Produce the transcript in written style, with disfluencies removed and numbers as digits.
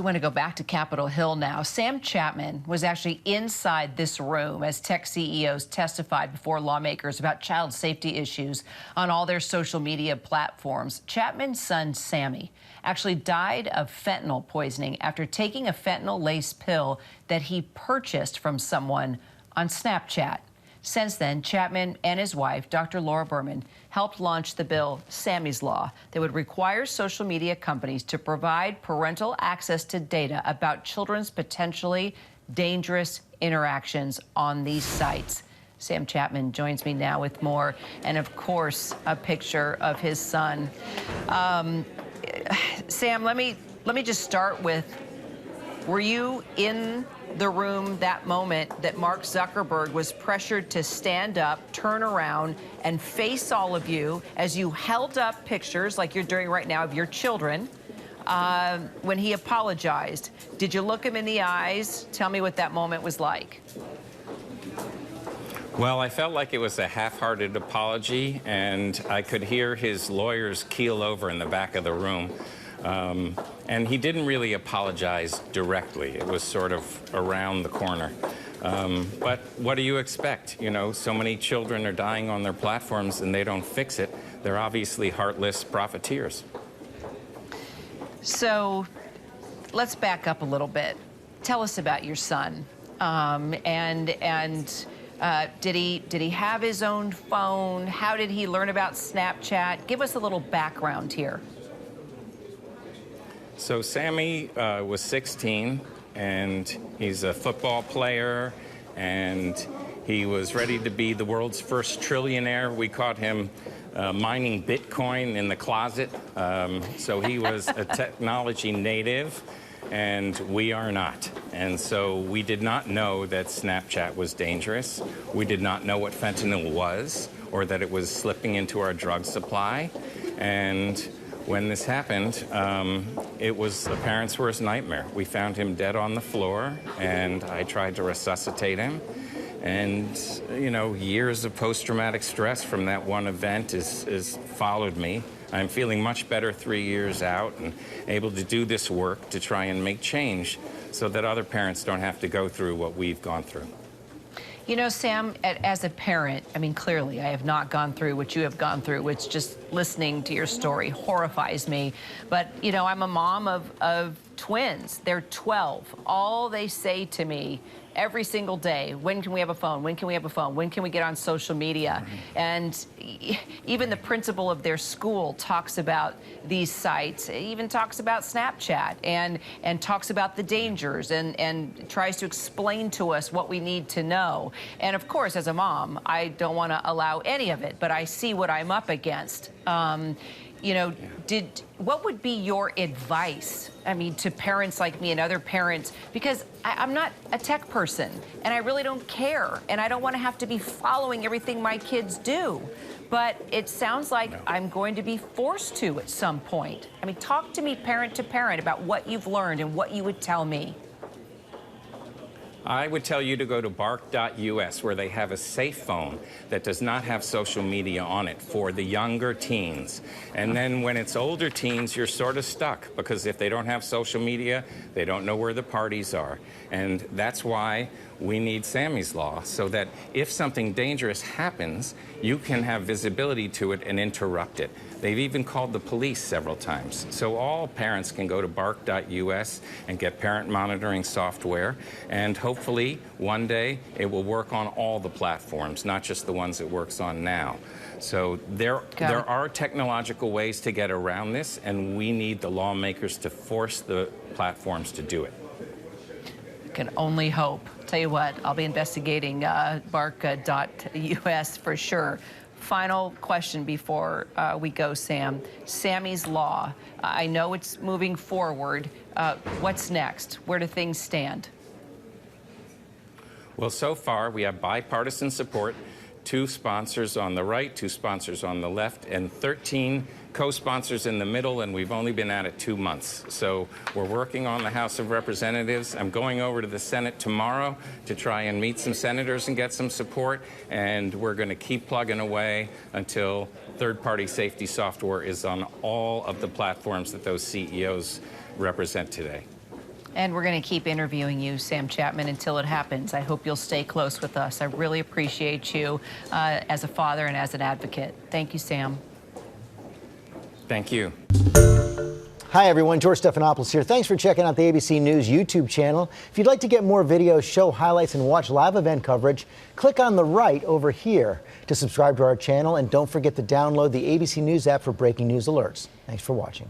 We want to go back to Capitol Hill now. Sam Chapman was actually inside this room as tech CEOs testified before lawmakers about child safety issues on all their social media platforms. Chapman's son, Sammy, actually died of fentanyl poisoning after taking a fentanyl-laced pill that he purchased from someone on Snapchat. Since then, Chapman and his wife, Dr. Laura Berman, helped launch the bill Sammy's Law that would require social media companies to provide parental access to data about children's potentially dangerous interactions on these sites. Sam Chapman joins me now with more, and of course, a picture of his son. Sam, let me just start with, were you in the room that moment that Mark Zuckerberg was pressured to stand up, turn around, and face all of you as you held up pictures like you're doing right now of your children when he apologized? Did you look him in the eyes? Tell me what that moment was like. Well, I felt like it was a half-hearted apology, and I could hear his lawyers keel over in the back of the room. And he didn't really apologize directly. It was sort of around the corner. But what do you expect? You know, so many children are dying on their platforms and they don't fix it. They're obviously heartless profiteers. So let's back up a little bit. Tell us about your son. Did he have his own phone? How did he learn about Snapchat? Give us a little background here. So Sammy was 16, and he's a football player, and he was ready to be the world's first trillionaire. We caught him mining Bitcoin in the closet. So he was a technology native, and we are not. And so we did not know that Snapchat was dangerous. We did not know what fentanyl was, or that it was slipping into our drug supply. And when this happened, it was the parents' worst nightmare. We found him dead on the floor, and I tried to resuscitate him. And, you know, years of post-traumatic stress from that one event is followed me. I'm feeling much better 3 years out and able to do this work to try and make change so that other parents don't have to go through what we've gone through. You know, Sam, as a parent, I mean, clearly I have not gone through what you have gone through, which just listening to your story horrifies me. But, you know, I'm a mom of twins. They're 12. All they say to me every single day, when can we have a phone? When can we have a phone? When can we get on social media? And even the principal of their school talks about these sites, even talks about Snapchat and talks about the dangers and tries to explain to us what we need to know. And of course, as a mom, I don't want to allow any of it, but I see what I'm up against. You know, what would be your advice, I mean, to parents like me and other parents? Because I'm not a tech person, and I really don't care, and I don't want to have to be following everything my kids do. But it sounds like I'm going to be forced to at some point. I mean, talk to me parent to parent about what you've learned and what you would tell me. I would tell you to go to bark.us, where they have a safe phone that does not have social media on it for the younger teens. And then when it's older teens, you're sort of stuck, because if they don't have social media, they don't know where the parties are. And that's why we need Sammy's Law, so that if something dangerous happens, you can have visibility to it and interrupt it. They've even called the police several times. So all parents can go to bark.us and get parent monitoring software, and hopefully one day it will work on all the platforms, not just the ones it works on now. So there are technological ways to get around this, and we need the lawmakers to force the platforms to do it. Can only hope. Tell you what, I'll be investigating bark.us for sure. Final question before we go, Sam. Sammy's Law, I know it's moving forward. What's next? Where do things stand? Well, so far we have bipartisan support, 2 sponsors on the right, 2 sponsors on the left, and 13 co-sponsors in the middle, and we've only been at it 2 months. So we're working on the House of Representatives. I'm going over to the Senate tomorrow to try and meet some senators and get some support, and we're going to keep plugging away until third-party safety software is on all of the platforms that those CEOs represent today. And we're going to keep interviewing you, Sam Chapman, until it happens. I hope you'll stay close with us. I really appreciate you as a father and as an advocate. Thank you, Sam. Thank you. Hi, everyone. George Stephanopoulos here. Thanks for checking out the ABC News YouTube channel. If you'd like to get more videos, show highlights, and watch live event coverage, click on the right over here to subscribe to our channel. And don't forget to download the ABC News app for breaking news alerts. Thanks for watching.